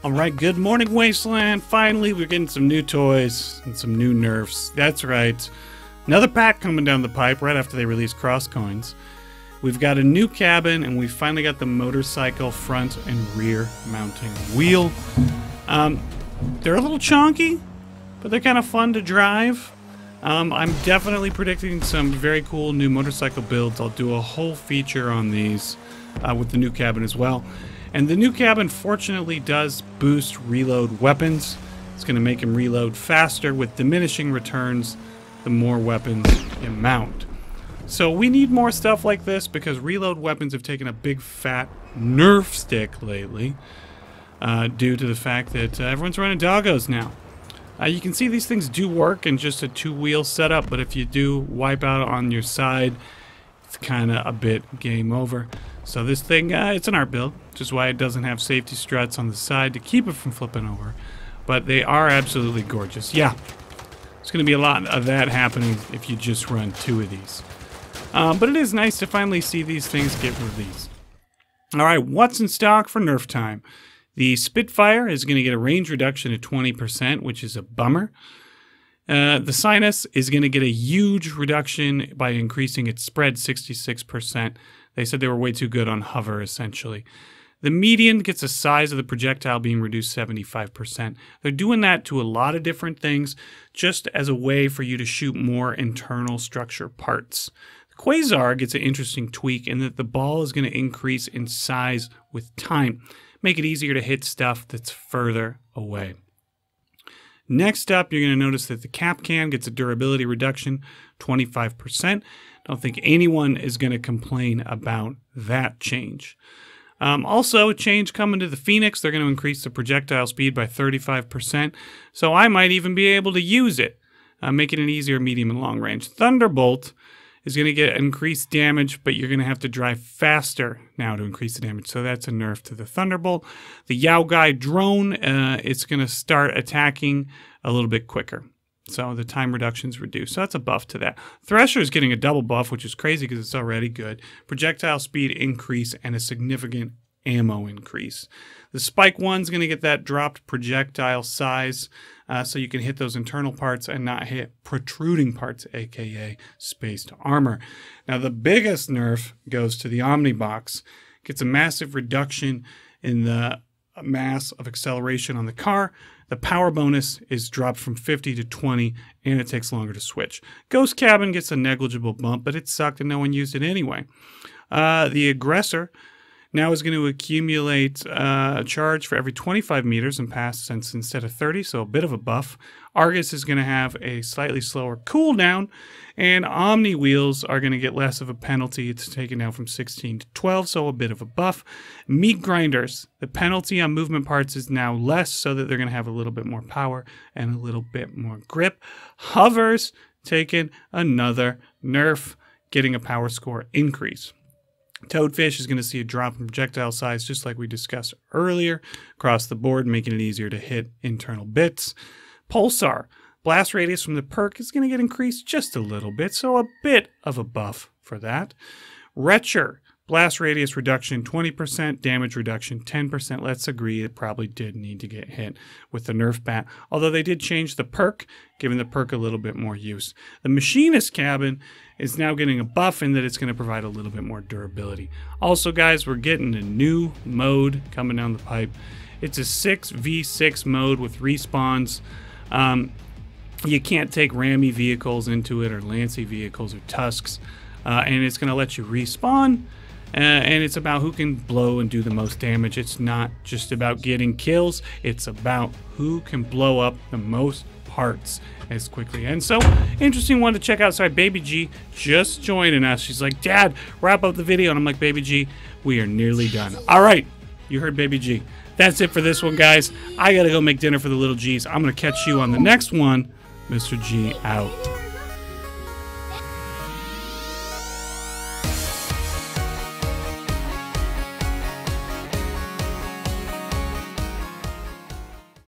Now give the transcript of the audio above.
Alright, good morning, Wasteland. Finally, we're getting some new toys and some new nerfs. That's right. Another pack coming down the pipe right after they release Cross Coins. We've got a new cabin, and we finally got the motorcycle front and rear mounting wheel. They're a little chonky, but they're kind of fun to drive. I'm definitely predicting some very cool new motorcycle builds. I'll do a whole feature on these with the new cabin as well. And the new cabin fortunately does boost reload weapons. It's going to make them reload faster with diminishing returns the more weapons you mount. So we need more stuff like this because reload weapons have taken a big fat nerf stick lately due to the fact that everyone's running doggos now. You can see these things do work in just a two-wheel setup, but if you do wipe out on your side, it's kind of a bit game over. So this thing, it's an art build, which is why it doesn't have safety struts on the side to keep it from flipping over. But they are absolutely gorgeous. Yeah, there's going to be a lot of that happening if you just run two of these. But it is nice to finally see these things get released. Alright, what's in stock for Nerf time? The Spitfire is going to get a range reduction of 20%, which is a bummer. The Sinus is going to get a huge reduction by increasing its spread 66%. They said they were way too good on hover, essentially. The Median gets the size of the projectile being reduced 75%. They're doing that to a lot of different things, just as a way for you to shoot more internal structure parts. The Quasar gets an interesting tweak in that the ball is going to increase in size with time, make it easier to hit stuff that's further away. Next up, you're going to notice that the Cap Can gets a durability reduction, 25%. Don't think anyone is going to complain about that change. Also, a change coming to the Phoenix. They're going to increase the projectile speed by 35%. So I might even be able to use it, making it easier medium and long range. Thunderbolt is going to get increased damage, but you're going to have to drive faster now to increase the damage. So that's a nerf to the Thunderbolt. The Yao Guy drone, it's going to start attacking a little bit quicker. So the time reduction is reduced. So that's a buff to that. Thresher is getting a double buff, which is crazy because it's already good. Projectile speed increase and a significant ammo increase. The Spike One's going to get that dropped projectile size so you can hit those internal parts and not hit protruding parts, aka spaced armor. Now the biggest nerf goes to the Omnibox. Gets a massive reduction in the mass of acceleration on the car. The power bonus is dropped from 50 to 20, and it takes longer to switch. Ghost Cabin gets a negligible bump, but it sucked and no one used it anyway. The Aggressor now is going to accumulate a charge for every 25 meters and pass since instead of 30, so a bit of a buff. Argus is going to have a slightly slower cooldown, and Omni Wheels are going to get less of a penalty. It's taken down from 16 to 12, so a bit of a buff. Meat Grinders, the penalty on movement parts is now less, so that they're going to have a little bit more power and a little bit more grip. Hovers, taking another nerf, getting a power score increase. Toadfish is going to see a drop in projectile size, just like we discussed earlier, across the board, making it easier to hit internal bits. Pulsar, blast radius from the perk is going to get increased just a little bit, so a bit of a buff for that. Retcher, blast radius reduction 20%, damage reduction 10%. Let's agree it probably did need to get hit with the Nerf bat, although they did change the perk, giving the perk a little bit more use. The Machinist Cabin is now getting a buff in that it's going to provide a little bit more durability. Also, guys, we're getting a new mode coming down the pipe. It's a 6v6 mode with respawns. You can't take rammy vehicles into it or lancy vehicles or tusks, and it's going to let you respawn. And it's about who can blow and do the most damage. It's not just about getting kills. It's about who can blow up the most parts as quickly. And so, interesting one to check out. Sorry, Baby G just joining us. She's like, Dad, wrap up the video. And I'm like, Baby G, we are nearly done. All right, you heard Baby G. That's it for this one, guys. I got to go make dinner for the little G's. I'm going to catch you on the next one. Mr. G out.